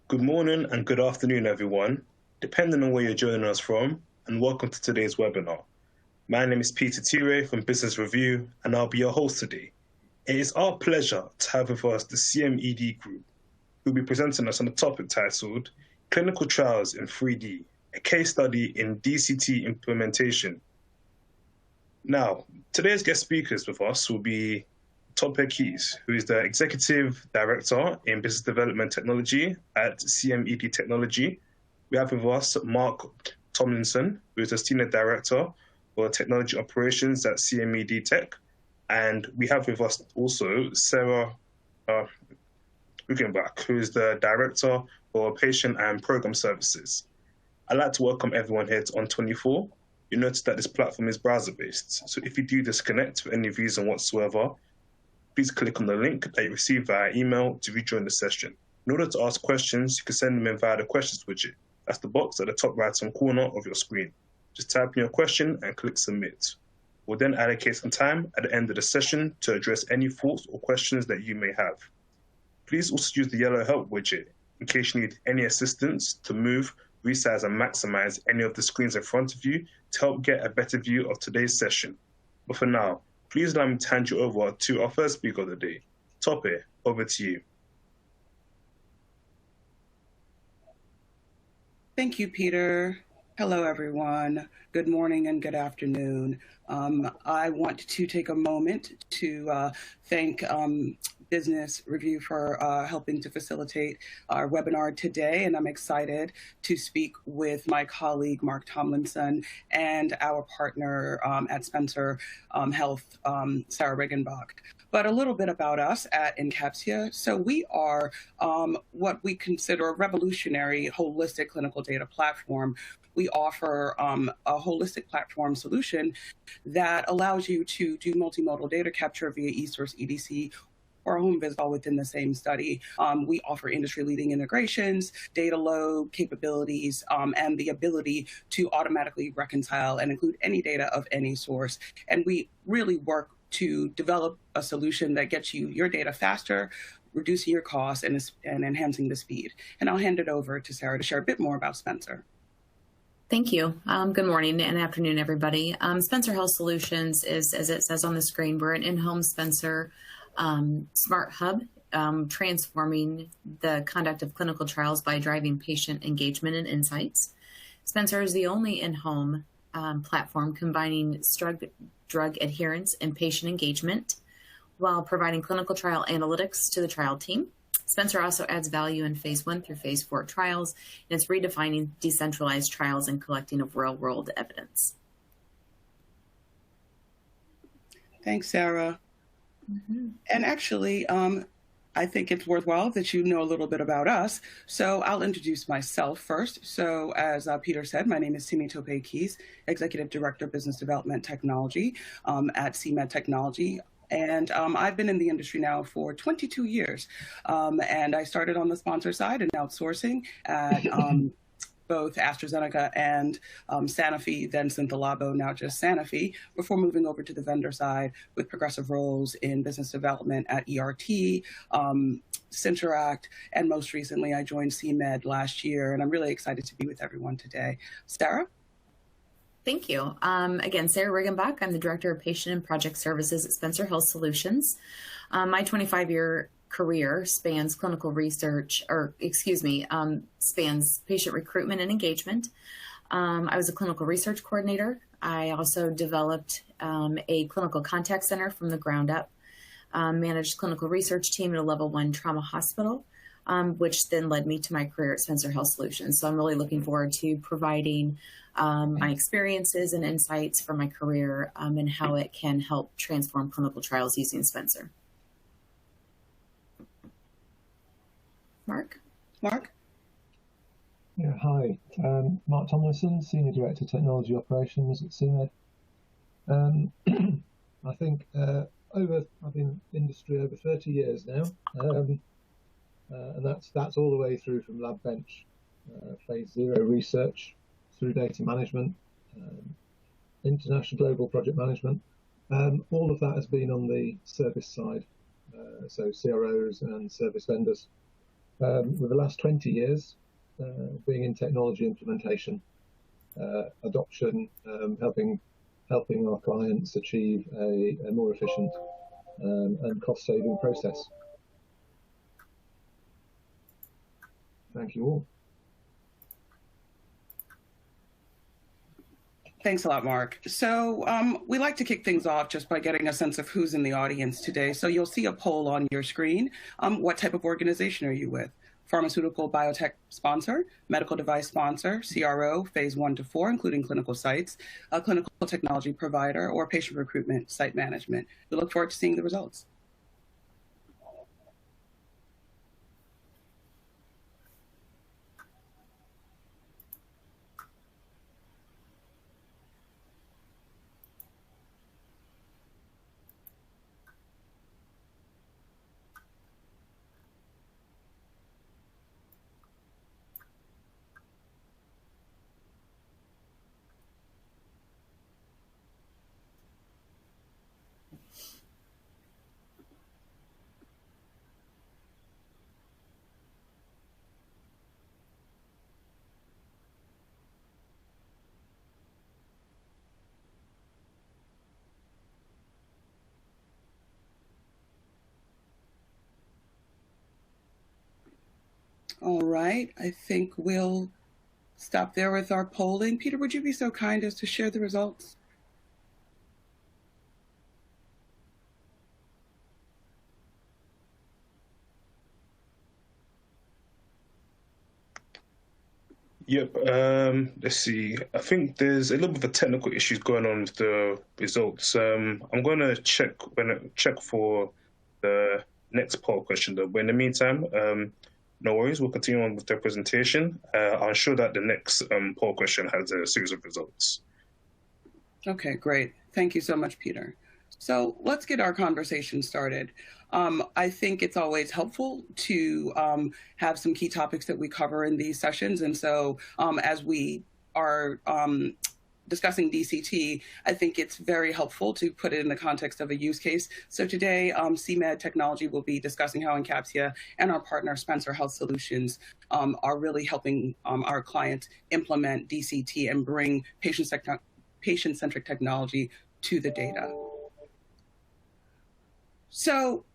Good morning and good afternoon, everyone, depending on where you're joining us from, and welcome to today's webinar. My name is Peter Ture from Business Review, and I'll be your host today. It is our pleasure to have with us the CMED group, who will be presenting us on a topic titled Clinical Trials in 3D, a case study in DCT implementation. Now, today's guest speakers with us will be Tope Keys, who is the Executive Director in Business Development Technology at CMED Technology. We have with us Mark Tomlinson, who is the Senior Director for Technology Operations at CMED Tech. And we have with us also Sarah Rickenbach, who is the Director for Patient and Program Services. I'd like to welcome everyone here to On24. You notice that this platform is browser-based, so if you do disconnect for any reason whatsoever, please click on the link that you received via email to rejoin the session. In order to ask questions, you can send them in via the questions widget. That's the box at the top right-hand corner of your screen. Just type in your question and click submit. We'll then allocate some time at the end of the session to address any thoughts or questions that you may have. Please also use the yellow help widget in case you need any assistance to move, resize, and maximize any of the screens in front of you to help get a better view of today's session. But for now, please allow me to hand you over to our first speaker of the day. Tope, over to you. Thank you, Peter. Hello, everyone. Good morning and good afternoon. I want to take a moment to thank Business Review for helping to facilitate our webinar today, and I'm excited to speak with my colleague Mark Tomlinson and our partner at Spencer Health, Sarah Rickenbach. But a little bit about us at Encompasses. So we are what we consider a revolutionary holistic clinical data platform. We offer a holistic platform solution that allows you to do multimodal data capture via eSource EDC or home visit all within the same study. We offer industry-leading integrations, data load capabilities, and the ability to automatically reconcile and include any data of any source. And we really work to develop a solution that gets you your data faster, reducing your costs, and enhancing the speed. And I'll hand it over to Sarah to share a bit more about Spencer. Thank you. Good morning and afternoon, everybody. Spencer Health Solutions is, as it says on the screen, we're an in-home Spencer smart hub, transforming the conduct of clinical trials by driving patient engagement and insights. Spencer is the only in-home platform combining drug adherence and patient engagement while providing clinical trial analytics to the trial team. Spencer also adds value in phase 1 through phase 4 trials, and it's redefining decentralized trials and collecting of real-world evidence. Thanks, Sarah. Mm-hmm. And actually, I think it's worthwhile that you know a little bit about us. So I'll introduce myself first. So as Peter said, my name is Tope Keys, Executive Director of Business Development Technology at CMED Technology. And I've been in the industry now for 22 years. And I started on the sponsor side in outsourcing at both AstraZeneca and Sanofi, then Synthalabo, now just Sanofi, before moving over to the vendor side with progressive roles in business development at ERT, Synteract, and most recently I joined CMED last year, and I'm really excited to be with everyone today. Sarah? Thank you. Again, Sarah Rickenbach. I'm the Director of Patient and Project Services at Spencer Health Solutions. My 25-year career spans clinical research, spans patient recruitment and engagement. I was a clinical research coordinator. I also developed a clinical contact center from the ground up, managed clinical research team at a level 1 trauma hospital, which then led me to my career at Spencer Health Solutions. So I'm really looking forward to providing my experiences and insights from my career and how it can help transform clinical trials using Spencer. Mark? Yeah, hi. Mark Tomlinson, Senior Director of Technology Operations at CMED. I think I've been in industry over 30 years now, and that's all the way through from lab bench, phase 0 research, through data management, international global project management. All of that has been on the service side, so CROs and service vendors. with the last 20 years being in technology implementation, adoption, helping our clients achieve a more efficient and cost-saving process. Thank you all. Thanks a lot, Mark. So we like to kick things off just by getting a sense of who's in the audience today. So you'll see a poll on your screen. What type of organization are you with? Pharmaceutical biotech sponsor, medical device sponsor, CRO, phase 1 to 4, including clinical sites, a clinical technology provider, or patient recruitment, site management. We look forward to seeing the results. All right, I think we'll stop there with our polling. Peter, would you be so kind as to share the results? Yep. Let's see. I think there's a little bit of technical issues going on with the results. I'm going to check for the next poll question, though. But in the meantime, no worries. We'll continue on with the presentation. I'll ensure that the next poll question has a series of results. Okay, great. Thank you so much, Peter. So let's get our conversation started. I think it's always helpful to have some key topics that we cover in these sessions. And so as we are discussing DCT, I think it's very helpful to put it in the context of a use case. So today, CMed Technology will be discussing how Encapsia and our partner Spencer Health Solutions are really helping our clients implement DCT and bring patient-centric technology to the data. So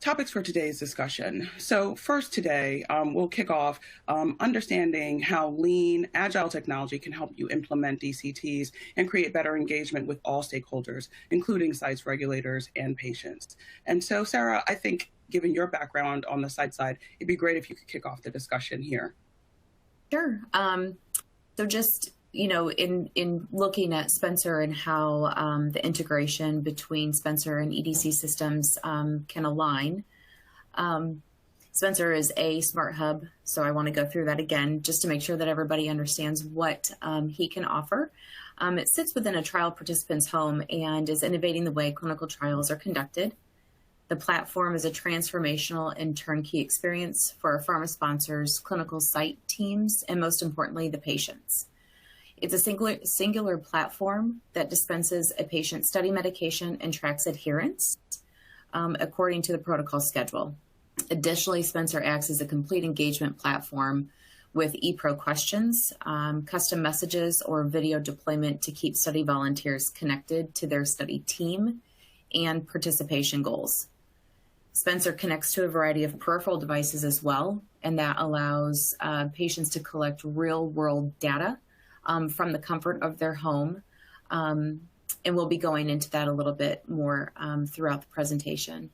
topics for today's discussion. So first today, we'll kick off understanding how lean, agile technology can help you implement DCTs and create better engagement with all stakeholders, including sites, regulators, and patients. And so, Sarah, I think given your background on the site side, it'd be great if you could kick off the discussion here. Sure. So just, in looking at Spencer and how the integration between Spencer and EDC systems can align, Spencer is a smart hub, so I want to go through that again just to make sure that everybody understands what he can offer. It sits within a trial participant's home and is innovating the way clinical trials are conducted. The platform is a transformational and turnkey experience for our pharma sponsors, clinical site teams, and most importantly, the patients. It's a singular platform that dispenses a patient study medication and tracks adherence according to the protocol schedule. Additionally, Spencer acts as a complete engagement platform with ePro questions, custom messages, or video deployment to keep study volunteers connected to their study team and participation goals. Spencer connects to a variety of peripheral devices as well, and that allows patients to collect real-world data from the comfort of their home. And we'll be going into that a little bit more throughout the presentation.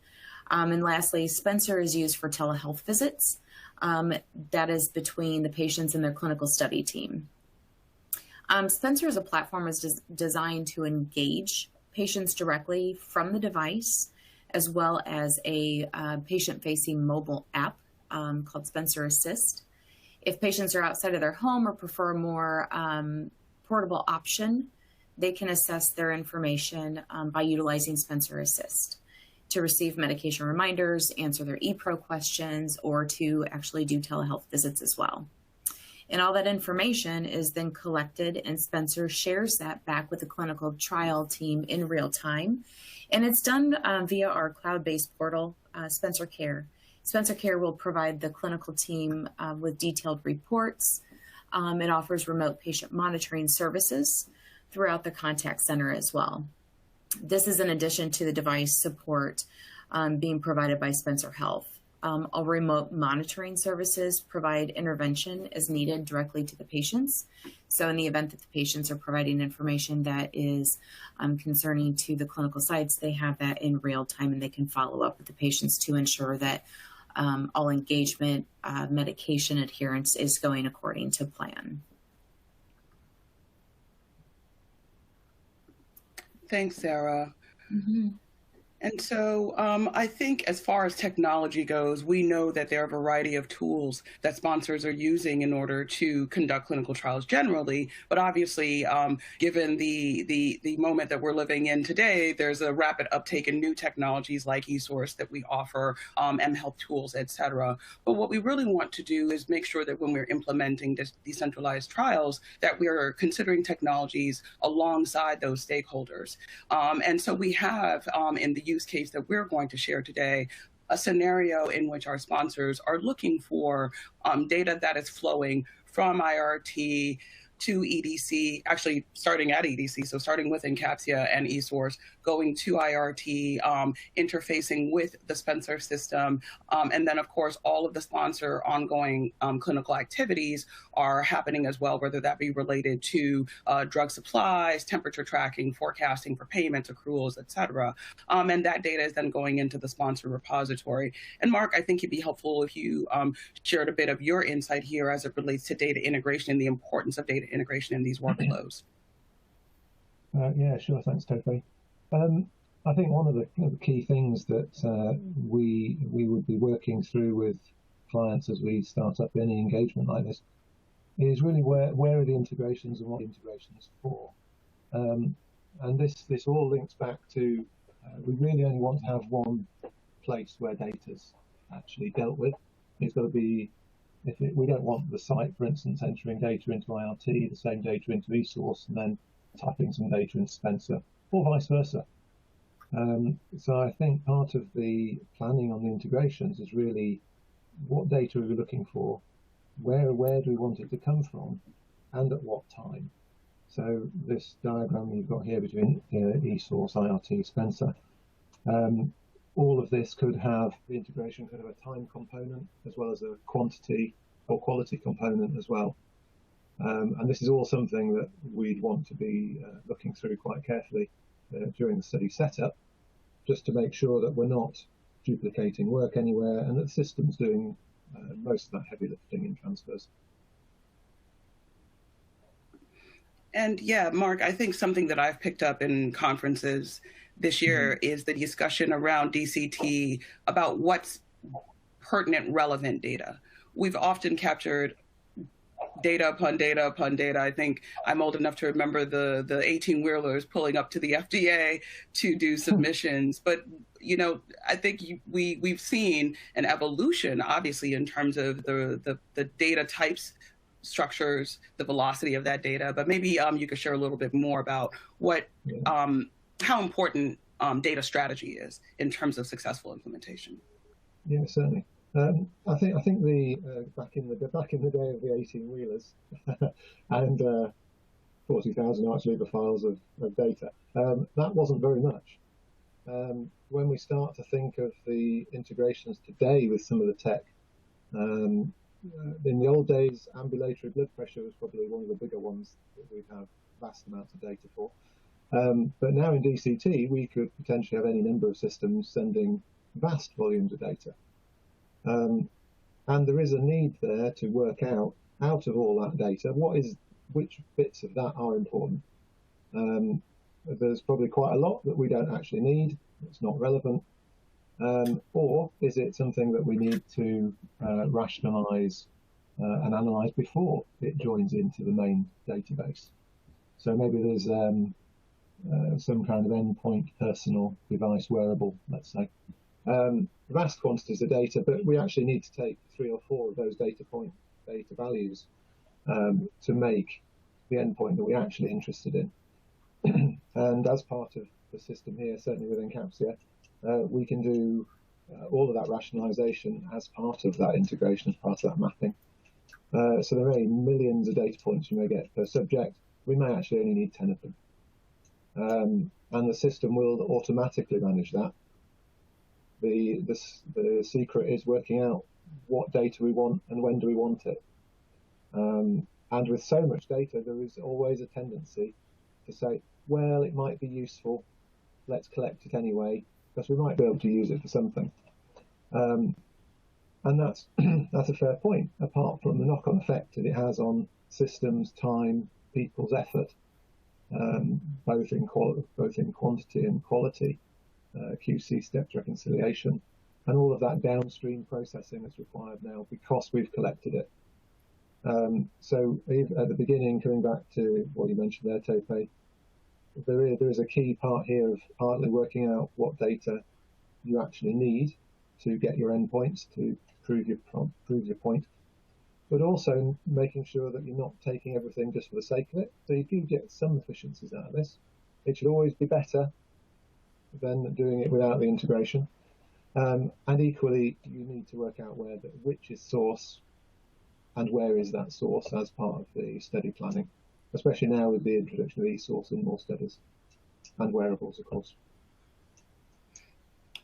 And lastly, Spencer is used for telehealth visits. That is between the patients and their clinical study team. Spencer as a platform is designed to engage patients directly from the device, as well as a patient-facing mobile app called Spencer Assist. If patients are outside of their home or prefer a more portable option, they can assess their information by utilizing Spencer Assist to receive medication reminders, answer their ePro questions, or to actually do telehealth visits as well. And all that information is then collected, and Spencer shares that back with the clinical trial team in real time. And it's done via our cloud-based portal, Spencer Care. Spencer Care will provide the clinical team with detailed reports. It offers remote patient monitoring services throughout the contact center as well. This is in addition to the device support being provided by Spencer Health. All remote monitoring services provide intervention as needed directly to the patients. So in the event that the patients are providing information that is concerning to the clinical sites, they have that in real time and they can follow up with the patients to ensure that all engagement, medication adherence is going according to plan. Thanks, Sarah. Mm-hmm. And so I think as far as technology goes, we know that there are a variety of tools that sponsors are using in order to conduct clinical trials generally. But obviously, given the moment that we're living in today, there's a rapid uptake in new technologies like eSource that we offer, mHealth tools, et cetera. But what we really want to do is make sure that when we're implementing decentralized trials, that we are considering technologies alongside those stakeholders. And so we have in the use case that we're going to share today, a scenario in which our sponsors are looking for data that is flowing from IRT to EDC, actually starting at EDC, so starting with Encapsia and eSource, going to IRT, interfacing with the Spencer system, and then of course all of the sponsor ongoing clinical activities are happening as well, whether that be related to drug supplies, temperature tracking, forecasting for payments, accruals, et cetera. And that data is then going into the sponsor repository. And Mark, I think it'd be helpful if you shared a bit of your insight here as it relates to data integration and the importance of data integration in these workflows. Yeah, sure. Thanks, Tope. I think one of the key things that we would be working through with clients as we start up any engagement like this is really where are the integrations and what the integration is for. And this all links back to we really only want to have one place where data's actually dealt with. It's got to be, we don't want the site, for instance, entering data into IRT, the same data into eSource, and then typing some data into Spencer, or vice versa. So I think part of the planning on the integrations is really what data are we looking for, where do we want it to come from, and at what time. So this diagram you've got here between eSource, IRT, Spencer, all of this could have, the integration could have a time component as well as a quantity or quality component as well. And this is all something that we'd want to be looking through quite carefully during the study setup, just to make sure that we're not duplicating work anywhere and that the system's doing most of that heavy lifting in transfers. And yeah, Mark, I think something that I've picked up in conferences this year is the discussion around DCT about what's pertinent, relevant data. We've often captured data upon data upon data. I think I'm old enough to remember the 18-wheelers pulling up to the FDA to do submissions. But, you know, I think we've seen an evolution, obviously, in terms of the data types, structures, the velocity of that data. But maybe you could share a little bit more about what how important data strategy is in terms of successful implementation. Yeah, certainly. I think the back in the day of the 18-wheelers and 40,000 arch-lever files of data, that wasn't very much. When we start to think of the integrations today with some of the tech, in the old days, ambulatory blood pressure was probably one of the bigger ones that we'd have vast amounts of data for. But now in DCT, we could potentially have any number of systems sending vast volumes of data. And there is a need there to work out of all that data, which bits of that are important. There's probably quite a lot that we don't actually need, it's not relevant. Or is it something that we need to rationalize and analyze before it joins into the main database? So maybe there's some kind of endpoint personal device wearable, let's say. Vast quantities of data, but we actually need to take 3 or 4 of those data values to make the endpoint that we're actually interested in. And as part of the system here, certainly with Encapsia, we can do all of that rationalization as part of that integration, as part of that mapping. So there may be millions of data points you may get per subject. We may actually only need 10 of them. And the system will automatically manage that. The secret is working out what data we want and when do we want it. And with so much data, there is always a tendency to say, well, it might be useful, let's collect it anyway, because we might be able to use it for something. And that's a fair point, apart from the knock-on effect that it has on systems, time, people's effort, both in quantity and quality, QC steps reconciliation, and all of that downstream processing that's required now because we've collected it. So at the beginning, coming back to what you mentioned there, Tope, there is a key part here of partly working out what data you actually need to get your endpoints to prove your point, but also making sure that you're not taking everything just for the sake of it. So you do get some efficiencies out of this. It should always be better than doing it without the integration. And equally, you need to work out which is source and where is that source as part of the study planning, especially now with the introduction of e-source in more studies and wearables, of course.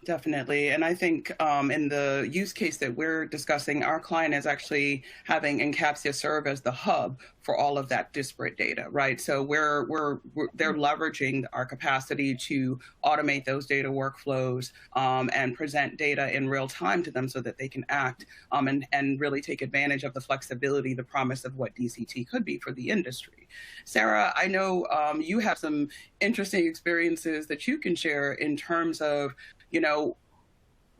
Definitely. And I think in the use case that we're discussing, our client is actually having Encapsia serve as the hub for all of that disparate data, right? So they're leveraging our capacity to automate those data workflows and present data in real time to them so that they can act and really take advantage of the flexibility, the promise of what DCT could be for the industry. Sarah, I know you have some interesting experiences that you can share in terms of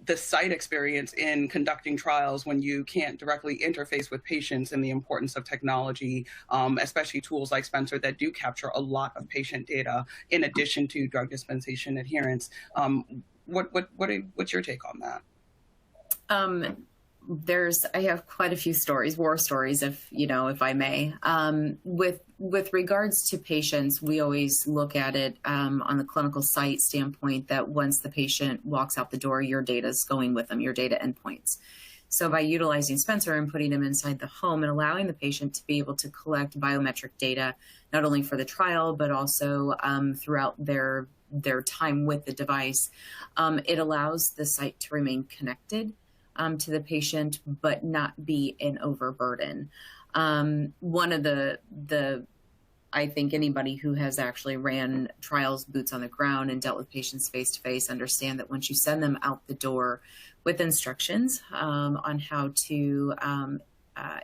the site experience in conducting trials when you can't directly interface with patients, and the importance of technology, especially tools like Spencer that do capture a lot of patient data in addition to drug dispensation adherence. What's your take on that? I have quite a few stories, war stories, if I may. With regards to patients, we always look at it on the clinical site standpoint that once the patient walks out the door, your data is going with them, your data endpoints. So by utilizing Spencer and putting them inside the home and allowing the patient to be able to collect biometric data, not only for the trial, but also throughout their time with the device, it allows the site to remain connected to the patient, but not be an overburden. One of I think anybody who has actually ran trials, boots on the ground, and dealt with patients face-to-face understand that once you send them out the door with instructions on how to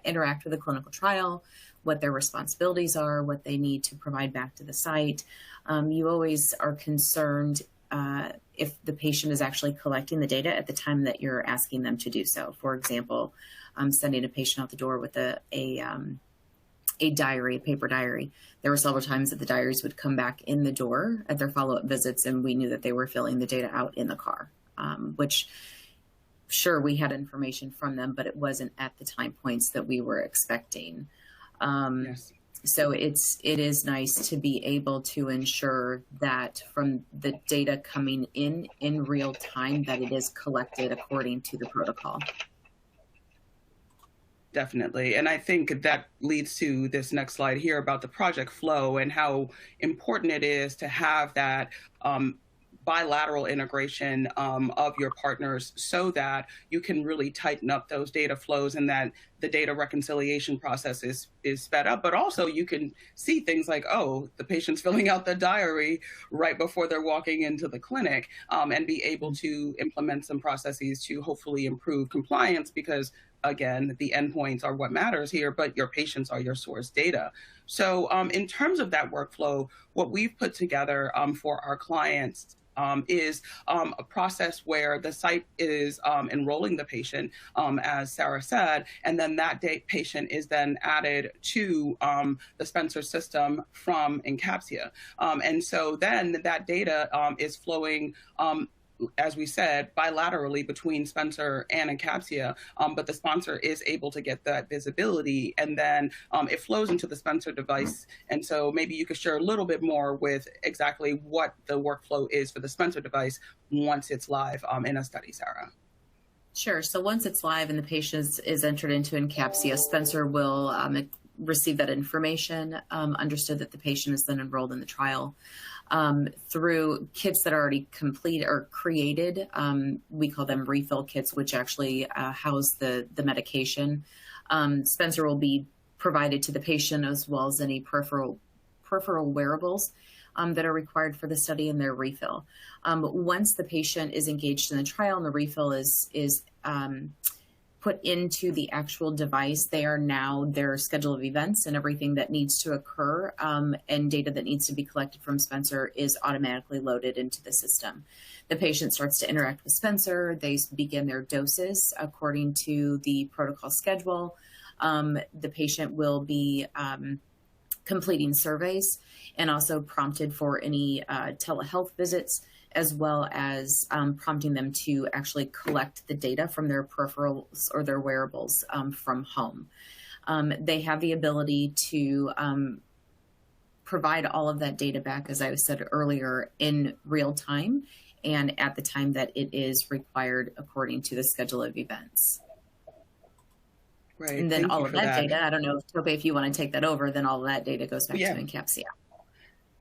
interact with a clinical trial, what their responsibilities are, what they need to provide back to the site, you always are concerned if the patient is actually collecting the data at the time that you're asking them to do so. For example, sending a patient out the door with a diary, a paper diary. There were several times that the diaries would come back in the door at their follow-up visits, and we knew that they were filling the data out in the car, which sure, we had information from them, but it wasn't at the time points that we were expecting. Yes. So it is nice to be able to ensure that from the data coming in real time, that it is collected according to the protocol. Definitely. And I think that leads to this next slide here about the project flow and how important it is to have that bilateral integration of your partners so that you can really tighten up those data flows and that the data reconciliation process is sped up. But also you can see things like, oh, the patient's filling out the diary right before they're walking into the clinic, and be able to implement some processes to hopefully improve compliance because, again, the endpoints are what matters here, but your patients are your source data. So in terms of that workflow, what we've put together for our clients is a process where the site is enrolling the patient, as Sarah said, and then that patient is then added to the Spencer system from Encapsia. And so then that data is flowing as we said, bilaterally between Spencer and Encapsia, but the sponsor is able to get that visibility, and then it flows into the Spencer device. And so maybe you could share a little bit more with exactly what the workflow is for the Spencer device once it's live in a study, Sarah. Sure. So once it's live and the patient is entered into Encompasses, Spencer will receive that information, understood that the patient is then enrolled in the trial. Through kits that are already complete or created, we call them refill kits, which actually house the medication. Spencer will be provided to the patient as well as any peripheral wearables that are required for the study and their refill. Once the patient is engaged in the trial and the refill is put into the actual device, their schedule of events and everything that needs to occur and data that needs to be collected from Spencer is automatically loaded into the system. The patient starts to interact with Spencer. They begin their doses according to the protocol schedule. The patient will be completing surveys and also prompted for any telehealth visits, as well as prompting them to actually collect the data from their peripherals or their wearables from home. They have the ability to provide all of that data back, as I said earlier, in real time and at the time that it is required according to the schedule of events. Right. And then all of that data, I don't know, Tope, if you want to take that over, then all of that data goes back to Encompasses.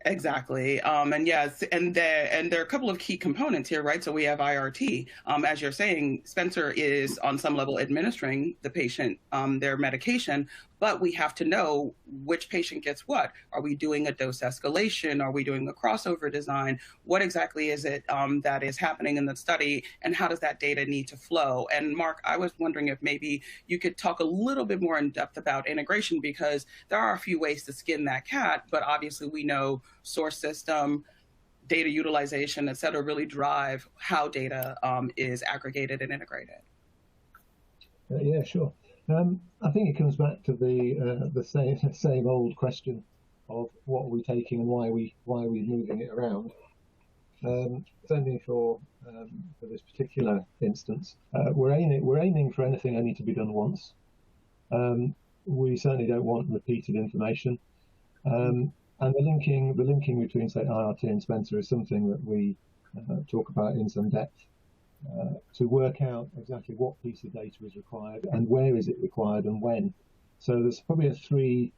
Exactly. And yes, and there are a couple of key components here, right? So we have IRT. As you're saying, Spencer is on some level administering the patient their medication, but we have to know which patient gets what. Are we doing a dose escalation? Are we doing a crossover design? What exactly is it that is happening in the study, and how does that data need to flow? And Mark, I was wondering if maybe you could talk a little bit more in depth about integration, because there are a few ways to skin that cat, but obviously we know source system, data utilization, et cetera, really drive how data is aggregated and integrated. Yeah, sure. I think it comes back to the same old question of what are we taking and why are we moving it around. Certainly for this particular instance, we're aiming for anything only to be done once. We certainly don't want repeated information. And the linking between, say, IRT and Spencer is something that we talk about in some depth to work out exactly what piece of data is required and where is it required and when. So there's probably three,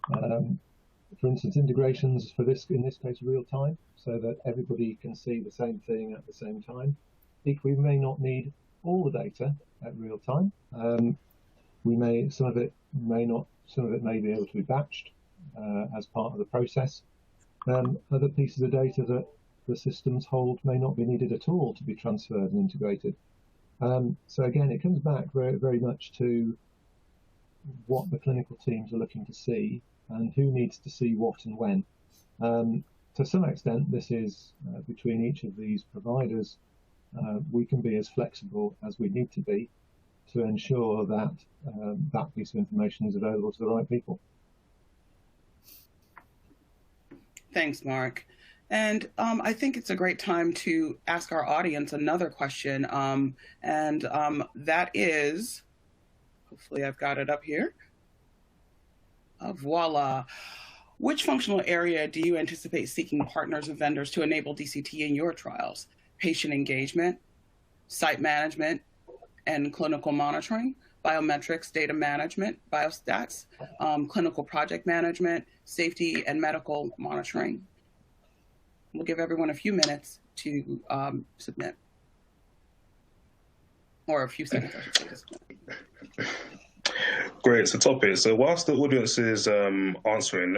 for instance, integrations for this, in this case, real time, so that everybody can see the same thing at the same time. Equally, we may not need all the data at real time. Some of it may be able to be batched as part of the process. Other pieces of data that the systems hold may not be needed at all to be transferred and integrated. So again, it comes back very, very much to what the clinical teams are looking to see and who needs to see what and when. To some extent, this is between each of these providers, we can be as flexible as we need to be to ensure that that piece of information is available to the right people. Thanks, Mark. And I think it's a great time to ask our audience another question. And that is, hopefully I've got it up here. Voila. Which functional area do you anticipate seeking partners and vendors to enable DCT in your trials? Patient engagement, site management, and clinical monitoring, biometrics, data management, biostats, clinical project management, safety and medical monitoring. We'll give everyone a few minutes to submit, or a few seconds, I should say, to submit. Great. So topic. So whilst the audience is answering,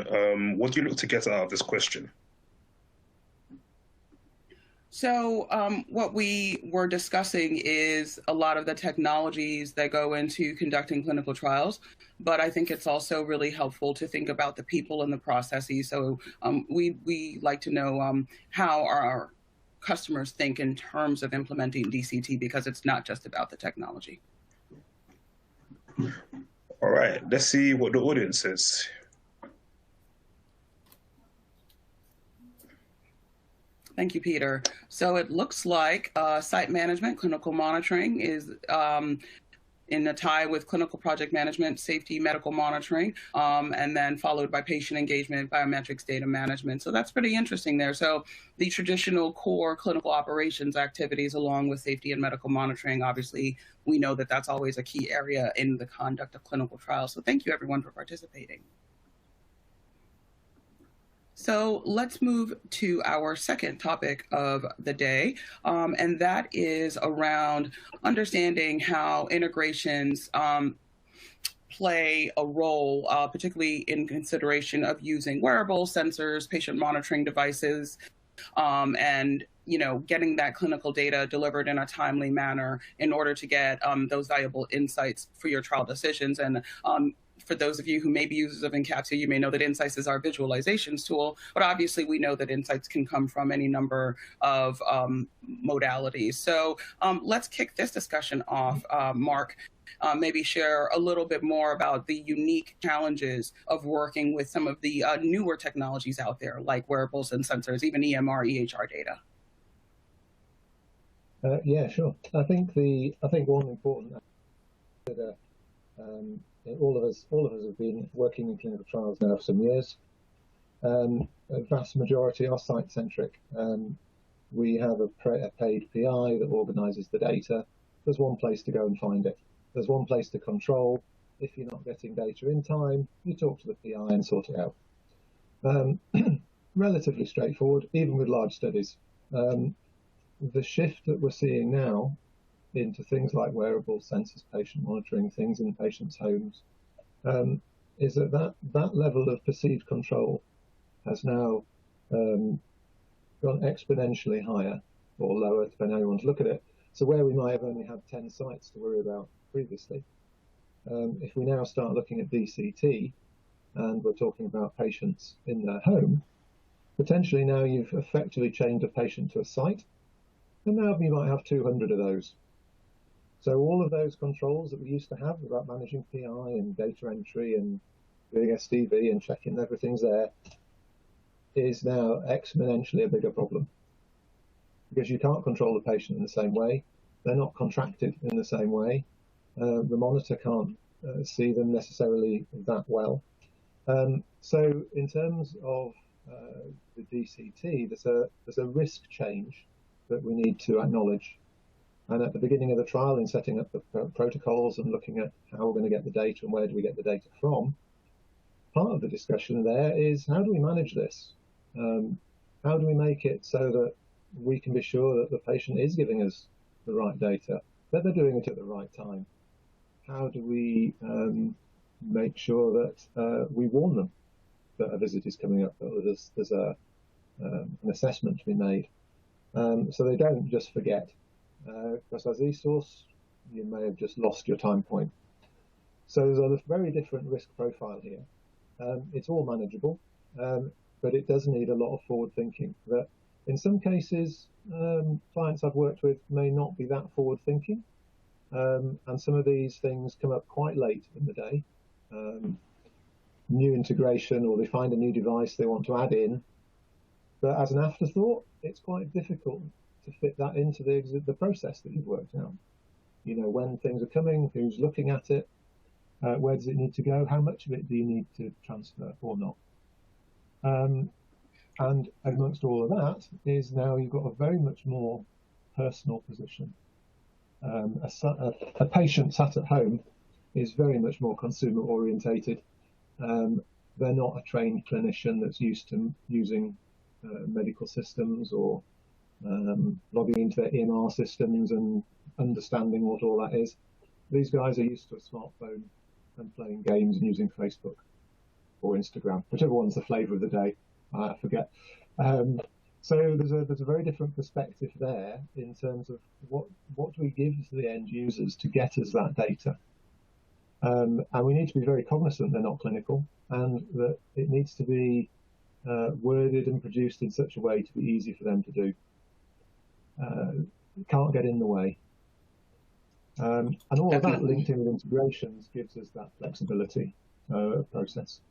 what do you look to get out of this question? So what we were discussing is a lot of the technologies that go into conducting clinical trials, but I think it's also really helpful to think about the people and the processes. So we like to know how our customers think in terms of implementing DCT, because it's not just about the technology. All right, let's see what the audience says. Thank you, Peter. So it looks like site management, clinical monitoring is in a tie with clinical project management, safety, medical monitoring, and then followed by patient engagement, biometrics, data management. So that's pretty interesting there. So the traditional core clinical operations activities along with safety and medical monitoring, obviously, we know that that's always a key area in the conduct of clinical trials. So thank you everyone for participating. So let's move to our second topic of the day, and that is around understanding how integrations play a role, particularly in consideration of using wearables, sensors, patient monitoring devices, and getting that clinical data delivered in a timely manner in order to get those valuable insights for your trial decisions. And for those of you who may be users of Encompasses, you may know that Insights is our visualizations tool, but obviously we know that insights can come from any number of modalities. So let's kick this discussion off. Mark, maybe share a little bit more about the unique challenges of working with some of the newer technologies out there, like wearables and sensors, even EMR, EHR data. Yeah, sure. I think one important all of us have been working in clinical trials now for some years. A vast majority are site-centric. We have a paid PI that organises the data. There's one place to go and find it. There's one place to control. If you're not getting data in time, you talk to the PI and sort it out. Relatively straightforward, even with large studies. The shift that we're seeing now into things like wearables, sensors, patient monitoring, things in patients' homes, is that level of perceived control has now gone exponentially higher or lower, depending on how you want to look at it. So where we might have only had 10 sites to worry about previously, if we now start looking at DCT and we're talking about patients in their home, potentially now you've effectively chained a patient to a site, and now you might have 200 of those. So all of those controls that we used to have about managing PI and data entry and doing SDV and checking everything's there is now exponentially a bigger problem, because you can't control the patient in the same way. They're not contracted in the same way. The monitor can't see them necessarily that well. So in terms of the DCT, there's a risk change that we need to acknowledge. And at the beginning of the trial, in setting up the protocols and looking at how we're going to get the data and where do we get the data from, part of the discussion there is, how do we manage this? How do we make it so that we can be sure that the patient is giving us the right data, that they're doing it at the right time? How do we make sure that we warn them that a visit is coming up, that there's an assessment to be made, so they don't just forget? Because as e-source, you may have just lost your time point. So there's a very different risk profile here. It's all manageable, but it does need a lot of forward thinking. That in some cases, clients I've worked with may not be that forward thinking, and some of these things come up quite late in the day. New integration, or they find a new device they want to add in, but as an afterthought, it's quite difficult to fit that into the process that you've worked out. You know, when things are coming, who's looking at it, where does it need to go, how much of it do you need to transfer or not? And amongst all of that is now you've got a very much more personal position. A patient sat at home is very much more consumer orientated. They're not a trained clinician that's used to using medical systems or logging into their EMR systems and understanding what all that is. These guys are used to a smartphone and playing games and using Facebook or Instagram, whichever one's the flavour of the day, I forget. So there's a very different perspective there in terms of what do we give to the end users to get us that data. And we need to be very cognizant they're not clinical, and that it needs to be worded and produced in such a way to be easy for them to do. Can't get in the way. And all of that linked in with integrations gives us that flexibility process.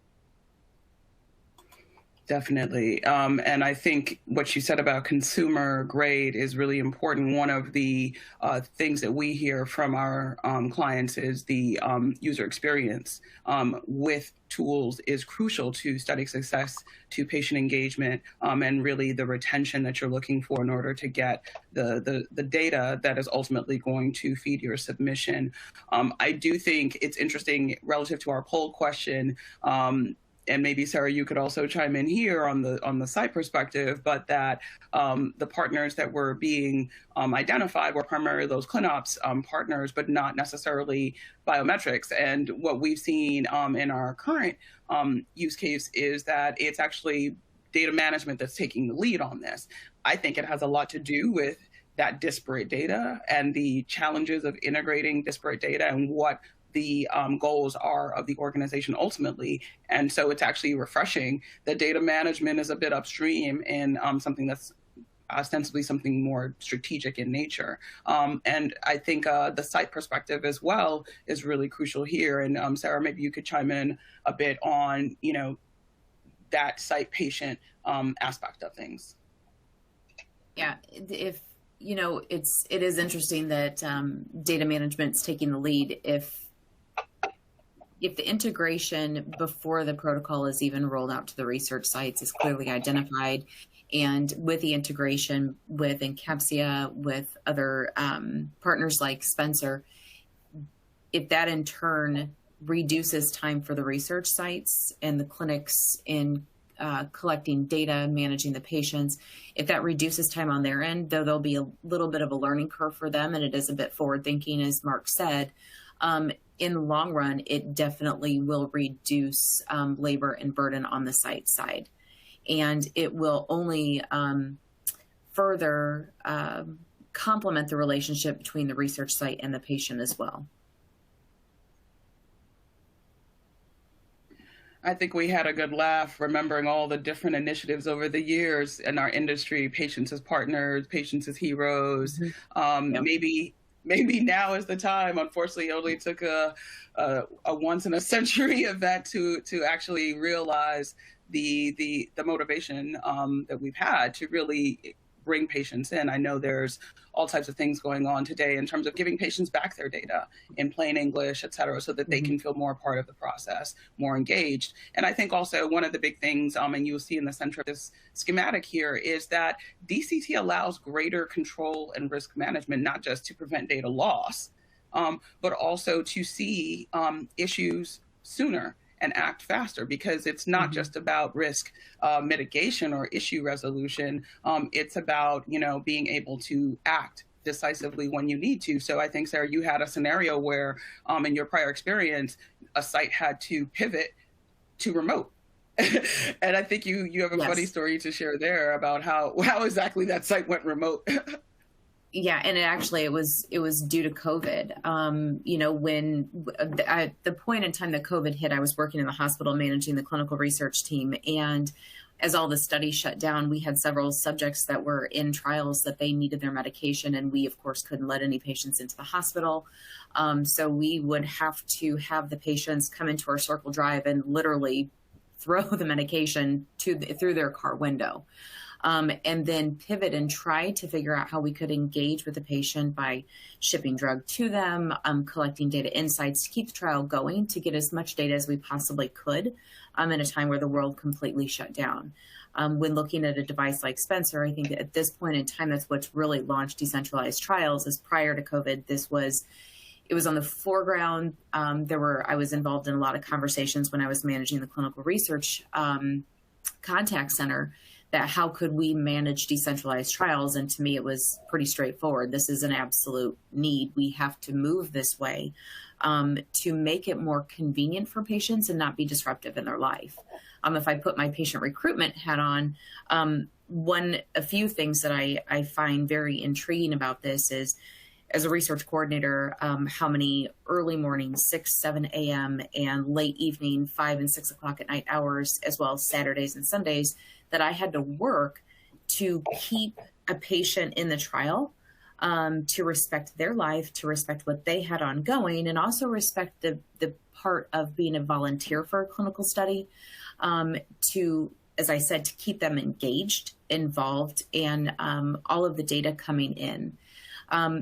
Definitely. And I think what you said about consumer grade is really important. One of the things that we hear from our clients is the user experience with tools is crucial to study success, to patient engagement, and really the retention that you're looking for in order to get the data that is ultimately going to feed your submission. I do think it's interesting relative to our poll question, and maybe Sarah, you could also chime in here on the site perspective, but that the partners that were being identified were primarily those ClinOps partners, but not necessarily biometrics. And what we've seen in our current use case is that it's actually data management that's taking the lead on this. I think it has a lot to do with that disparate data and the challenges of integrating disparate data and what the goals are of the organization ultimately. And so it's actually refreshing that data management is a bit upstream in something that's ostensibly something more strategic in nature. And I think the site perspective as well is really crucial here. And Sarah, maybe you could chime in a bit on, that site patient aspect of things. Yeah, it is interesting that data management's taking the lead. If the integration before the protocol is even rolled out to the research sites is clearly identified, and with the integration with Encompasses, with other partners like Spencer, if that in turn reduces time for the research sites and the clinics in collecting data, managing the patients, if that reduces time on their end, though there'll be a little bit of a learning curve for them, and it is a bit forward thinking, as Mark said, in the long run, it definitely will reduce labor and burden on the site side. And it will only further complement the relationship between the research site and the patient as well. I think we had a good laugh remembering all the different initiatives over the years in our industry, patients as partners, patients as heroes. Yep. Maybe now is the time. Unfortunately, it only took a once in a century event to actually realize the motivation that we've had to really bring patients in. I know there's all types of things going on today in terms of giving patients back their data in plain English, et cetera, so that they can feel more part of the process, more engaged. And I think also one of the big things, and you'll see in the center of this schematic here, is that DCT allows greater control and risk management, not just to prevent data loss, but also to see issues sooner and act faster, because it's not just about risk mitigation or issue resolution. It's about, being able to act decisively when you need to. So I think, Sarah, you had a scenario where in your prior experience, a site had to pivot to remote. And I think you have a funny story to share there about how exactly that site went remote. Yeah, and it was due to COVID. When at the point in time that COVID hit, I was working in the hospital managing the clinical research team, and as all the studies shut down, we had several subjects that were in trials that they needed their medication, and we of course couldn't let any patients into the hospital. So we would have to have the patients come into our Circle Drive and literally throw the medication through their car window. And then pivot and try to figure out how we could engage with the patient by shipping drug to them, collecting data insights to keep the trial going, to get as much data as we possibly could in a time where the world completely shut down. When looking at a device like Spencer, I think at this point in time, that's what's really launched decentralized trials. Is prior to COVID, it was on the foreground. I was involved in a lot of conversations when I was managing the clinical research contact center, that how could we manage decentralized trials? And to me, it was pretty straightforward. This is an absolute need. We have to move this way to make it more convenient for patients and not be disruptive in their life. If I put my patient recruitment hat on, a few things that I find very intriguing about this is, as a research coordinator, how many early morning, 6, 7 a.m. and late evening, 5 and 6 o'clock at night hours, as well as Saturdays and Sundays, that I had to work to keep a patient in the trial, to respect their life, to respect what they had ongoing, and also respect the part of being a volunteer for a clinical study, to as I said, to keep them engaged, involved, and all of the data coming in.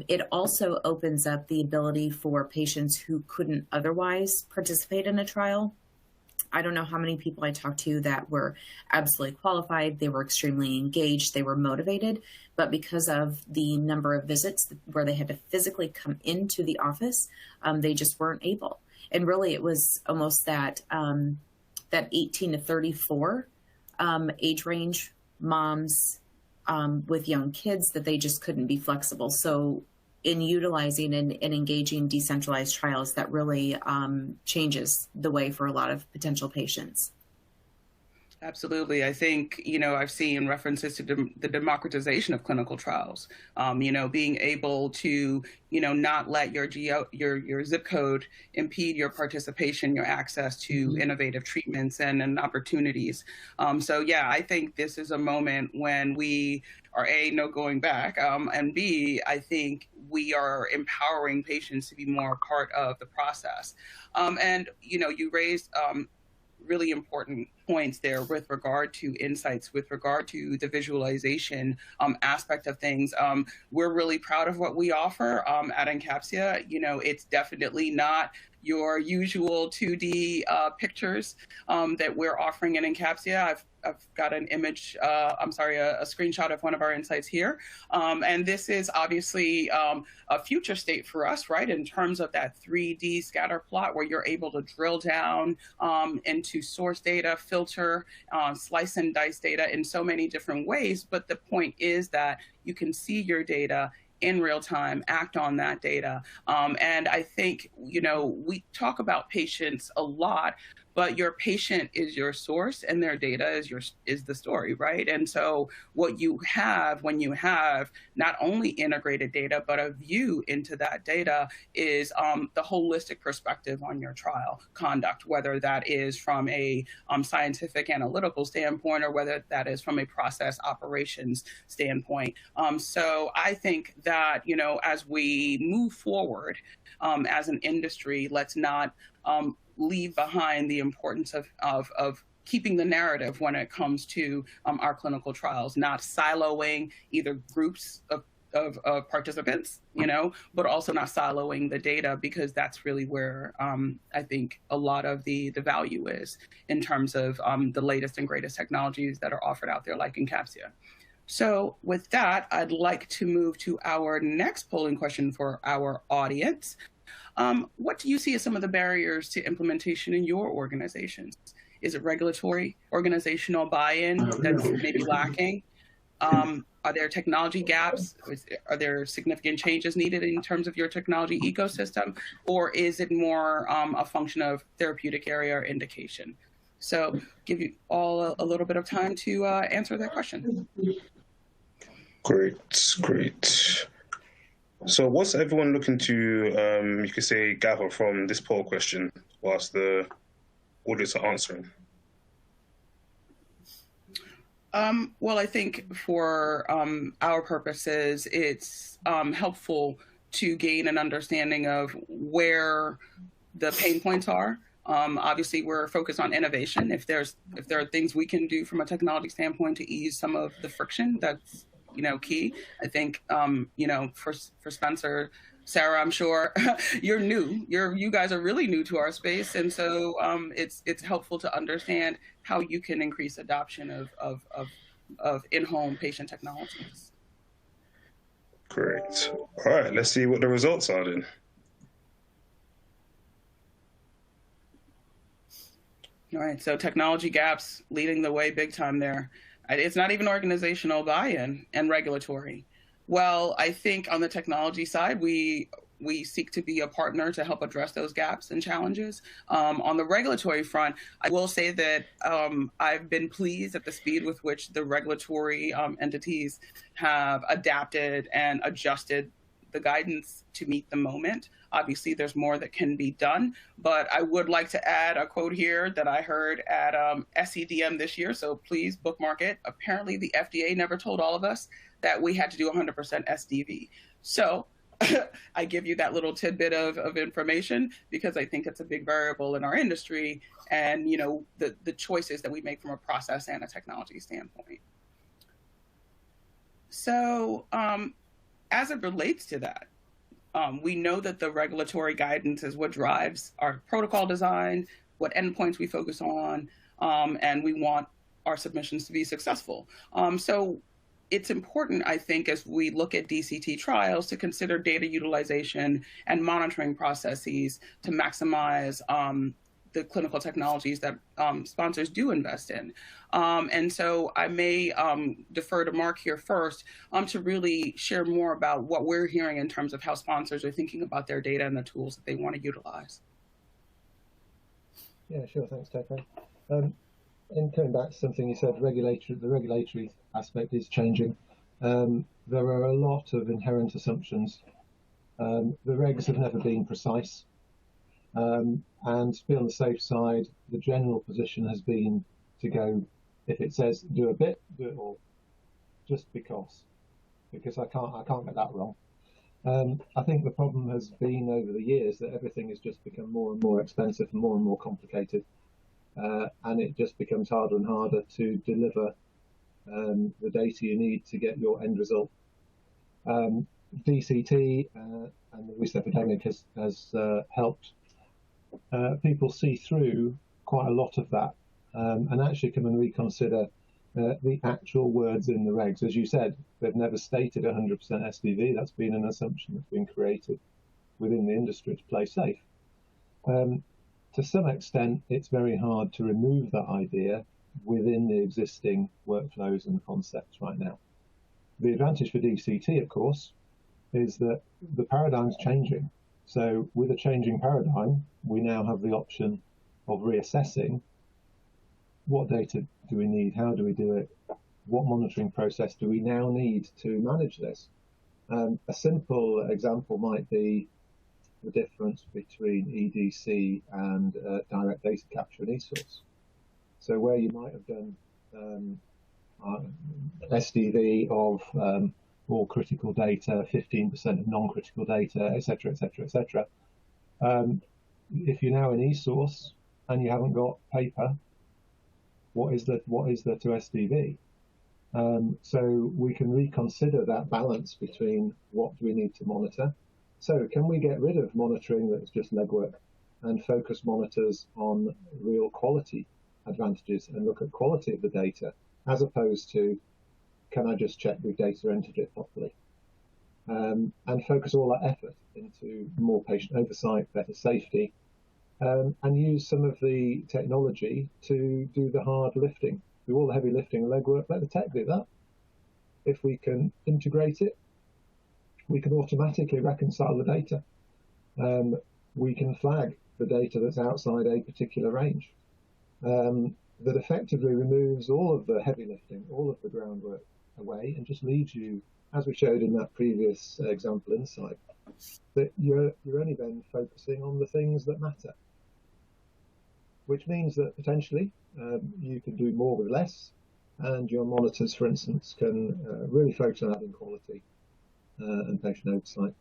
It also opens up the ability for patients who couldn't otherwise participate in a trial. I don't know how many people I talked to that were absolutely qualified, they were extremely engaged, they were motivated, but because of the number of visits where they had to physically come into the office, they just weren't able. And really it was almost that 18 to 34 age range, moms with young kids, that they just couldn't be flexible. So in utilizing and engaging decentralized trials, that really changes the way for a lot of potential patients. Absolutely. I think, I've seen references to the democratization of clinical trials, being able to, not let your zip code impede your participation, your access to innovative treatments and opportunities. So, yeah, I think this is a moment when we are A, no going back, and B, I think we are empowering patients to be more a part of the process. And, you raised really important points there with regard to insights, with regard to the visualization aspect of things. We're really proud of what we offer at Encampsia. It's definitely not your usual 2D pictures that we're offering in Encampsia. I've got an image, a screenshot of one of our insights here. And this is obviously a future state for us, right, in terms of that 3D scatter plot where you're able to drill down into source data, filter, slice and dice data in so many different ways. But the point is that you can see your data in real time, act on that data. And I think, we talk about patients a lot, but your patient is your source and their data is the story, right? And so what you have when you have not only integrated data, but a view into that data is the holistic perspective on your trial conduct, whether that is from a scientific analytical standpoint or whether that is from a process operations standpoint. So I think that, as we move forward as an industry, let's not leave behind the importance of keeping the narrative when it comes to our clinical trials, not siloing either groups of participants, but also not siloing the data, because that's really where I think a lot of the value is in terms of the latest and greatest technologies that are offered out there, like Encampsia. So with that, I'd like to move to our next polling question for our audience. What do you see as some of the barriers to implementation in your organizations? Is it regulatory, organizational buy-in that's maybe lacking? Are there technology gaps? Are there significant changes needed in terms of your technology ecosystem? Or is it more a function of therapeutic area or indication? So give you all a little bit of time to answer that question. Great. So what's everyone looking to, you could say, gather from this poll question whilst the audience are answering? Well, I think for our purposes, it's helpful to gain an understanding of where the pain points are. Obviously, we're focused on innovation. If there are things we can do from a technology standpoint to ease some of the friction, that's key. I think for Spencer, Sarah, I'm sure you're new. You guys are really new to our space, and so it's helpful to understand how you can increase adoption of in-home patient technologies. Great. All right, let's see what the results are then. All right, so technology gaps leading the way big time there. It's not even organizational buy-in and regulatory. Well, I think on the technology side, we seek to be a partner to help address those gaps and challenges. On the regulatory front, I will say that I've been pleased at the speed with which the regulatory entities have adapted and adjusted the guidance to meet the moment. Obviously, there's more that can be done, but I would like to add a quote here that I heard at SEDM this year, so please bookmark it. Apparently, the FDA never told all of us that we had to do 100% SDV. So I give you that little tidbit of information because I think it's a big variable in our industry and, you know, the choices that we make from a process and a technology standpoint. So as it relates to that, we know that the regulatory guidance is what drives our protocol design, what endpoints we focus on, and we want our submissions to be successful. So it's important, I think, as we look at DCT trials to consider data utilization and monitoring processes to maximize the clinical technologies that sponsors do invest in. And so I may defer to Mark here first to really share more about what we're hearing in terms of how sponsors are thinking about their data and the tools that they want to utilize. Yeah, sure. Thanks, Teco. And coming back to something you said, the regulatory aspect is changing. There are a lot of inherent assumptions. The regs have never been precise. And to be on the safe side, the general position has been to go, if it says do a bit, do it all, just because I can't get that wrong. I think the problem has been over the years that everything has just become more and more expensive and more complicated, and it just becomes harder and harder to deliver the data you need to get your end result. DCT and the recent epidemic has helped people see through quite a lot of that and actually come and reconsider the actual words in the regs. As you said, they've never stated 100% SDV. That's been an assumption that's been created within the industry to play safe. To some extent, it's very hard to remove that idea within the existing workflows and concepts right now. The advantage for DCT, of course, is that the paradigm's changing. So with a changing paradigm, we now have the option of reassessing what data do we need, how do we do it, what monitoring process do we now need to manage this. A simple example might be the difference between EDC and direct data capture and eSource. So where you might have done SDV of all critical data, 15% of non-critical data, etc., etc., etc. If you're now in eSource and you haven't got paper, what is there to SDV? So we can reconsider that balance between what do we need to monitor. So can we get rid of monitoring that's just legwork and focus monitors on real quality advantages and look at quality of the data as opposed to can I just check we've data entered it properly? And focus all our effort into more patient oversight, better safety, and use some of the technology to do the hard lifting, do all the heavy lifting and legwork, let the tech do that. If we can integrate it, we can automatically reconcile the data. We can flag the data that's outside a particular range. That effectively removes all of the heavy lifting, all of the groundwork away and just leaves you, as we showed in that previous example inside, that you're only then focusing on the things that matter, which means that potentially you can do more with less, and your monitors, for instance, can really focus on adding quality and patient oversight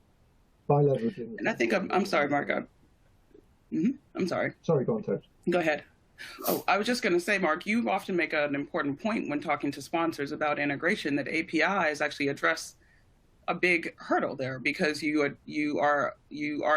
by leveraging. And I think I'm sorry, Mark. I'm sorry. Sorry, go on, Toad. Go ahead. Oh, I was just going to say, Mark, you often make an important point when talking to sponsors about integration that APIs actually address a big hurdle there because you are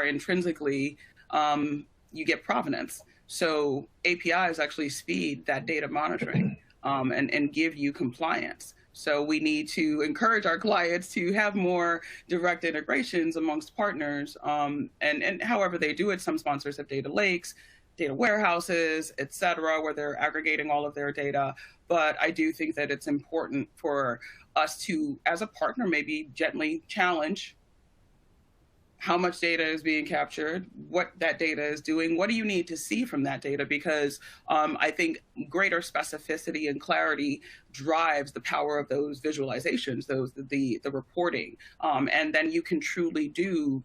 intrinsically you get provenance. So APIs actually speed that data monitoring and give you compliance. So we need to encourage our clients to have more direct integrations amongst partners. And however they do it, some sponsors have data lakes, data warehouses, et cetera, where they're aggregating all of their data. But I do think that it's important for us to, as a partner, maybe gently challenge how much data is being captured, what that data is doing, what do you need to see from that data? Because I think greater specificity and clarity drives the power of those visualizations, the reporting. And then you can truly do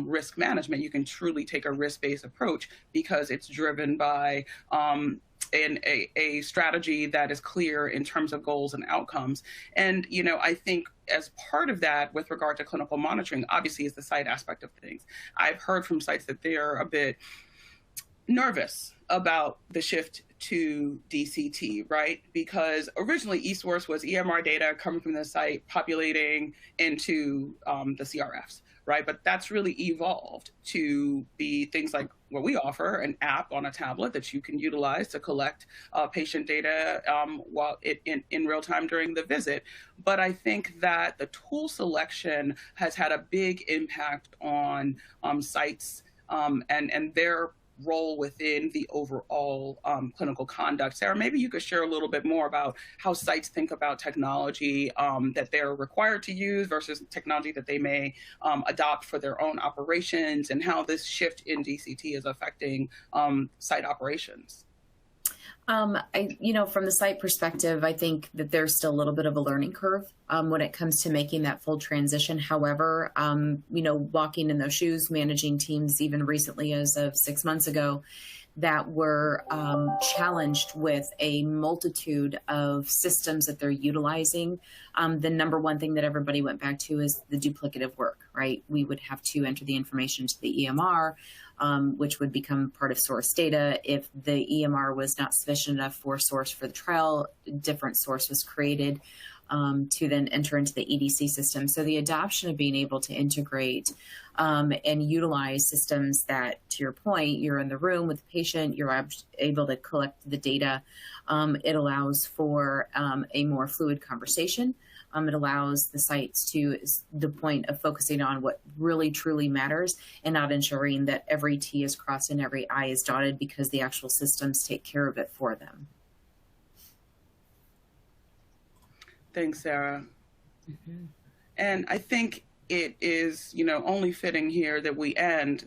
risk management. You can truly take a risk-based approach because it's driven by a strategy that is clear in terms of goals and outcomes. And, I think as part of that, with regard to clinical monitoring, obviously is the site aspect of things. I've heard from sites that they're a bit nervous about the shift to DCT, right? Because originally eSource was EMR data coming from the site, populating into the CRFs, right? But that's really evolved to be things like what we offer, an app on a tablet that you can utilize to collect patient data while in real time during the visit. But I think that the tool selection has had a big impact on sites and their role within the overall clinical conduct. Sarah, maybe you could share a little bit more about how sites think about technology that they're required to use versus technology that they may adopt for their own operations, and how this shift in DCT is affecting site operations. From the site perspective, I think that there's still a little bit of a learning curve when it comes to making that full transition. However, walking in those shoes, managing teams even recently as of 6 months ago that were challenged with a multitude of systems that they're utilizing. The number one thing that everybody went back to is the duplicative work, right? We would have to enter the information to the EMR, which would become part of source data. If the EMR was not sufficient enough for source for the trial, a different source was created to then enter into the EDC system. So the adoption of being able to integrate and utilize systems that, to your point, you're in the room with the patient, you're able to collect the data. It allows for a more fluid conversation. It allows the sites to the point of focusing on what really truly matters and not ensuring that every T is crossed and every I is dotted, because the actual systems take care of it for them. Thanks, Sarah. Mm-hmm. And I think it is, only fitting here that we end,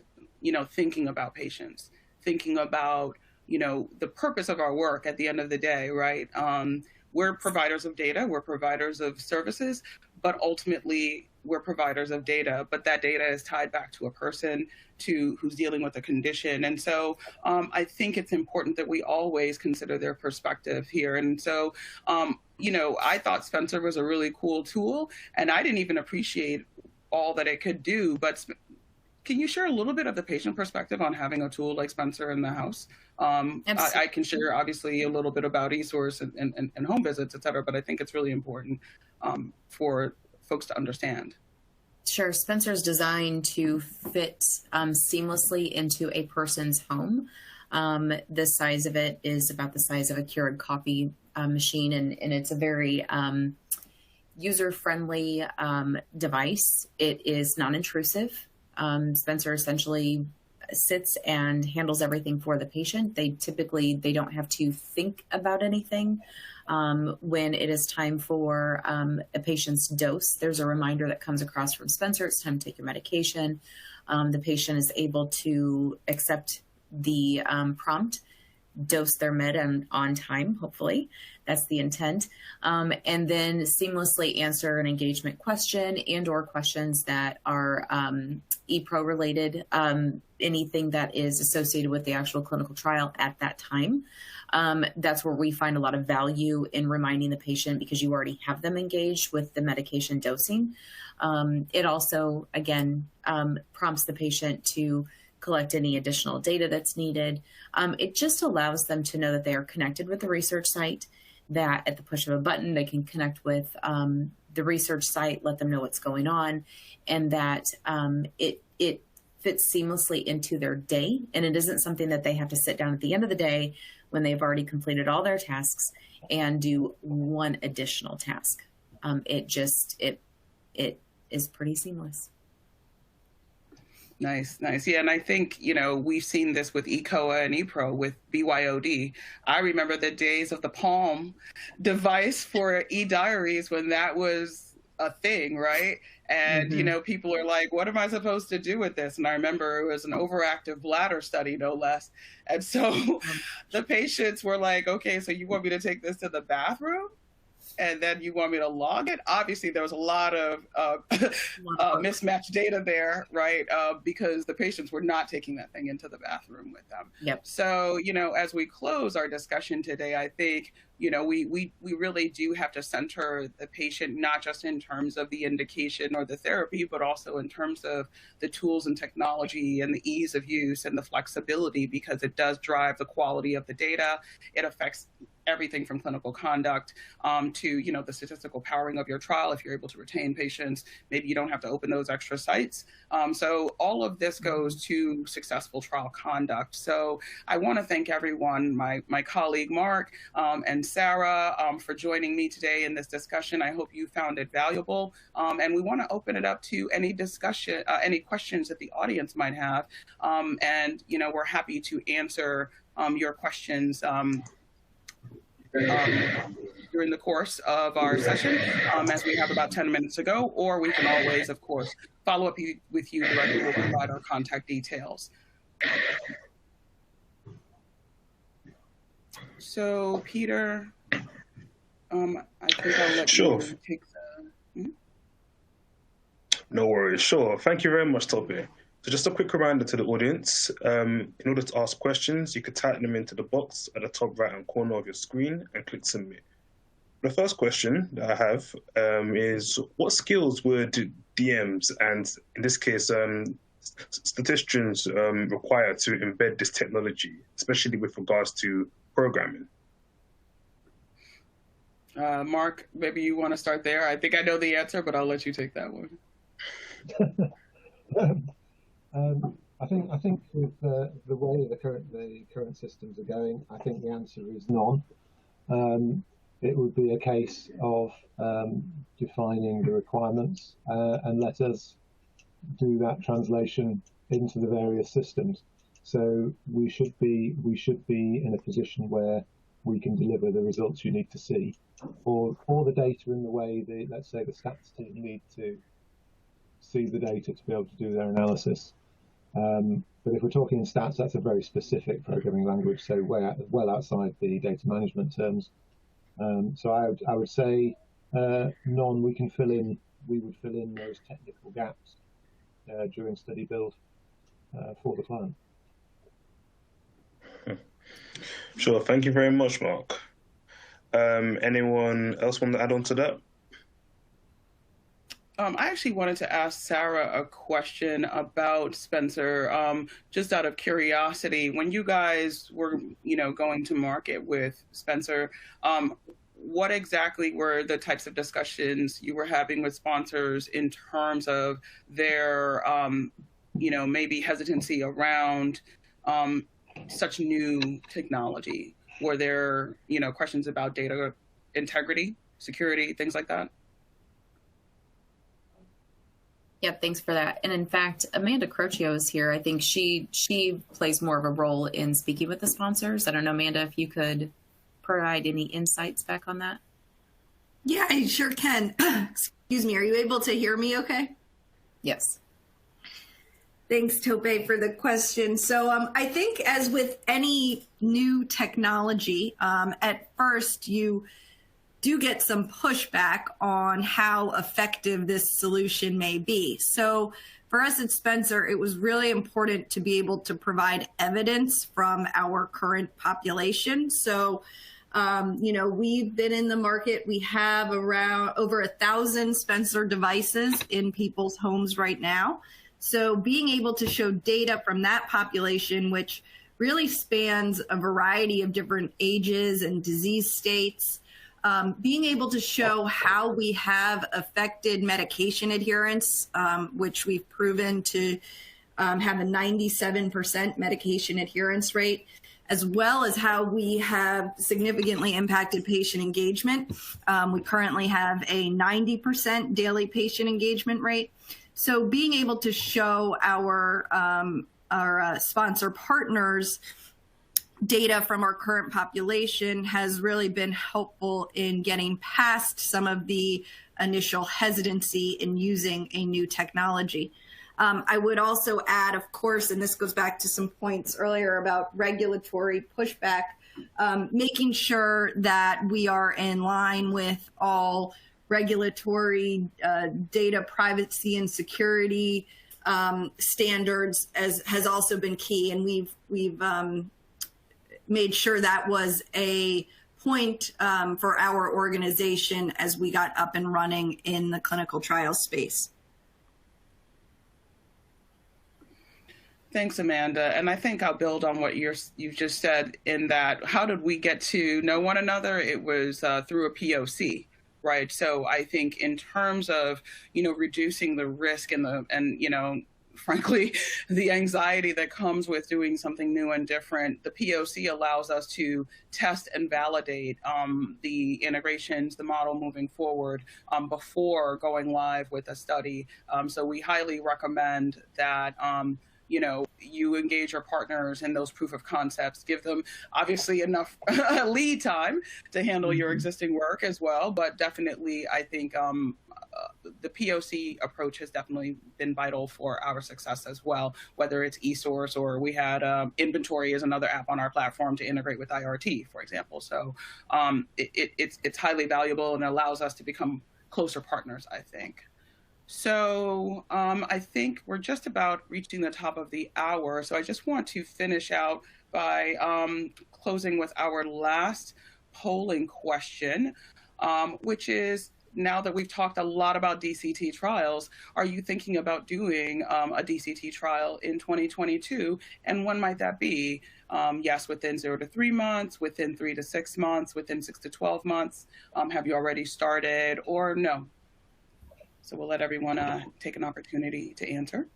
thinking about patients, thinking about, the purpose of our work at the end of the day, right? We're providers of data, we're providers of services, but ultimately we're providers of data, but that data is tied back to a person who's dealing with a condition. And so I think it's important that we always consider their perspective here. And so, I thought Spencer was a really cool tool, and I didn't even appreciate all that it could do, but can you share a little bit of the patient perspective on having a tool like Spencer in the house? I can share obviously a little bit about eSource and home visits, et cetera, but I think it's really important for folks to understand. Sure. Spencer's designed to fit seamlessly into a person's home. The size of it is about the size of a Keurig coffee machine, and it's a very user-friendly device. It is non-intrusive. Spencer essentially sits and handles everything for the patient. They don't have to think about anything. When it is time for a patient's dose, there's a reminder that comes across from Spencer. It's time to take your medication. The patient is able to accept the prompt, dose their med on time, hopefully. That's the intent. And then seamlessly answer an engagement question and or questions that are ePro related, anything that is associated with the actual clinical trial at that time. That's where we find a lot of value in reminding the patient, because you already have them engaged with the medication dosing. It also, again, prompts the patient to collect any additional data that's needed. It just allows them to know that they are connected with the research site, that at the push of a button, they can connect with the research site, let them know what's going on, and that it fits seamlessly into their day. And it isn't something that they have to sit down at the end of the day when they've already completed all their tasks and do one additional task. It is pretty seamless. Nice. Yeah, and I think, we've seen this with eCOA and ePro with BYOD. I remember the days of the Palm device for e-diaries when that was a thing, right? And, people are like, what am I supposed to do with this? And I remember it was an overactive bladder study, no less. And so the patients were like, okay, so you want me to take this to the bathroom? and then you want me to log it? Obviously, there was a lot of mismatched data there, right? Because the patients were not taking that thing into the bathroom with them. Yep. So, as we close our discussion today, I think, we really do have to center the patient, not just in terms of the indication or the therapy, but also in terms of the tools and technology and the ease of use and the flexibility, because it does drive the quality of the data. It affects everything from clinical conduct to, the statistical powering of your trial. If you're able to retain patients, maybe you don't have to open those extra sites. So all of this goes to successful trial conduct. So I want to thank everyone, my colleague Mark and Sarah, for joining me today in this discussion. I hope you found it valuable. And we want to open it up to any discussion, any questions that the audience might have. And, we're happy to answer your questions during the course of our session, as we have about 10 minutes to go, or we can always, of course, follow up with you directly. We'll provide our contact details. So, Peter, I think I'll let you take the... No worries. Sure. Thank you very much, Toby. So just a quick reminder to the audience, in order to ask questions, you could type them into the box at the top right-hand corner of your screen and click submit. The first question that I have is, what skills would DMs and, in this case, statisticians require to embed this technology, especially with regards to programming? Mark, maybe you want to start there. I think I know the answer, but I'll let you take that one. I think with the way the current systems are going, I think the answer is none. It would be a case of defining the requirements and let us do that translation into the various systems. So we should be in a position where we can deliver the results you need to see, or the data in the way let's say the stats team need to see the data to be able to do their analysis. But if we're talking in stats, that's a very specific programming language, so well outside the data management terms. So I would say none. We would fill in those technical gaps during study build for the client. Sure. Thank you very much, Mark. Anyone else want to add on to that? I actually wanted to ask Sarah a question about Spencer, just out of curiosity. When you guys were, going to market with Spencer, what exactly were the types of discussions you were having with sponsors in terms of their, maybe hesitancy around such new technology? Were there, questions about data integrity, security, things like that? Yep, thanks for that. And in fact, Amanda Crocchio is here. I think she plays more of a role in speaking with the sponsors. I don't know, Amanda, if you could provide any insights back on that. Yeah, I sure can. Excuse me. Are you able to hear me okay? Yes. Thanks, Tope, for the question. So I think as with any new technology, at first you do get some pushback on how effective this solution may be. So for us at Spencer, it was really important to be able to provide evidence from our current population. So, we've been in the market. We have around over 1,000 Spencer devices in people's homes right now. So being able to show data from that population, which really spans a variety of different ages and disease states, being able to show how we have affected medication adherence, which we've proven to have a 97% medication adherence rate, as well as how we have significantly impacted patient engagement. We currently have a 90% daily patient engagement rate. So being able to show our sponsor partners data from our current population has really been helpful in getting past some of the initial hesitancy in using a new technology. I would also add, of course, and this goes back to some points earlier about regulatory pushback, making sure that we are in line with all regulatory data privacy and security standards has also been key. And we've made sure that was a point for our organization as we got up and running in the clinical trial space. Thanks, Amanda. And I think I'll build on what you've just said in that, how did we get to know one another? It was through a POC, right? So I think in terms of, reducing the risk and frankly, the anxiety that comes with doing something new and different, the POC allows us to test and validate the integrations, the model moving forward before going live with a study. So we highly recommend that you engage your partners in those proof of concepts, give them obviously enough lead time to handle your existing work as well. But definitely, I think the POC approach has definitely been vital for our success as well, whether it's eSource or we had Inventory as another app on our platform to integrate with IRT, for example. So it's highly valuable and allows us to become closer partners, I think. So I think we're just about reaching the top of the hour. So I just want to finish out by closing with our last polling question, which is, now that we've talked a lot about DCT trials, are you thinking about doing a DCT trial in 2022? And when might that be? Yes, within 0 to 3 months, within 3 to 6 months, within 6 to 12 months. Have you already started, or no? So we'll let everyone take an opportunity to answer.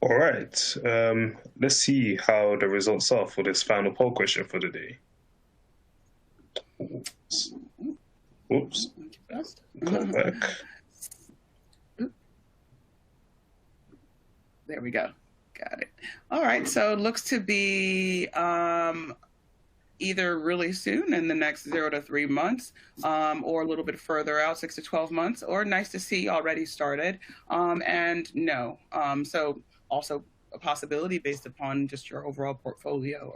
All right, let's see how the results are for this final poll question for the day. Oops. Go back. There we go. Got it. All right, so it looks to be either really soon in the next 0 to 3 months, or a little bit further out, 6 to 12 months, or nice to see already started, and no. So also a possibility based upon just your overall portfolio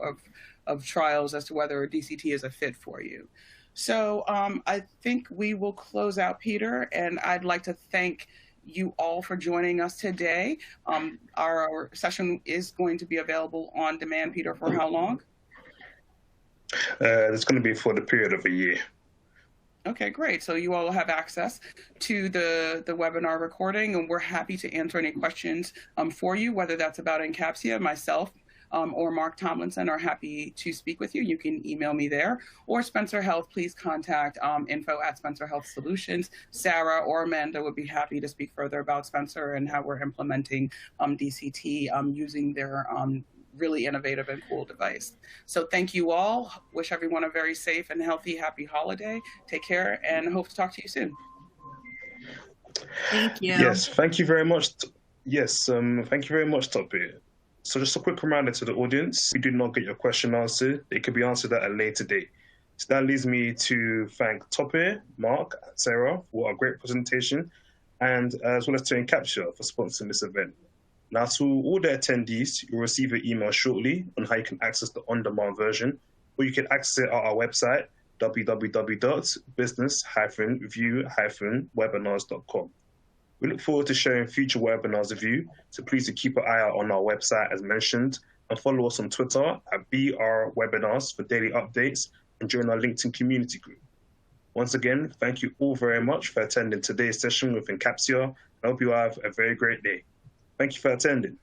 of trials as to whether a DCT is a fit for you. So I think we will close out, Peter, and I'd like to thank you all for joining us today. Our session is going to be available on demand, Peter, for how long? It's going to be for the period of a year. Okay, great. So you all will have access to the webinar recording, and we're happy to answer any questions for you, whether that's about Encapsia, myself, or Mark Tomlinson are happy to speak with you. You can email me there, or Spencer Health, please contact info@Spencer Health Solutions. Sarah or Amanda would be happy to speak further about Spencer and how we're implementing DCT using their really innovative and cool device. So thank you all. Wish everyone a very safe and healthy, happy holiday. Take care and hope to talk to you soon. Thank you. Yes, thank you very much. Yes, thank you very much, Topi. So just a quick reminder to the audience, if you did not get your question answered, it could be answered at a later date. So that leads me to thank Topi, Mark, and Sarah for a great presentation, and as well as to Encapsia for sponsoring this event. Now, to all the attendees, you'll receive an email shortly on how you can access the on-demand version, or you can access it at our website, www.business-view-webinars.com. We look forward to sharing future webinars with you, so please do keep an eye out on our website as mentioned, and follow us on Twitter at BRWebinars for daily updates, and join our LinkedIn community group. Once again, thank you all very much for attending today's session with Encapsia. I hope you have a very great day. Thank you for attending.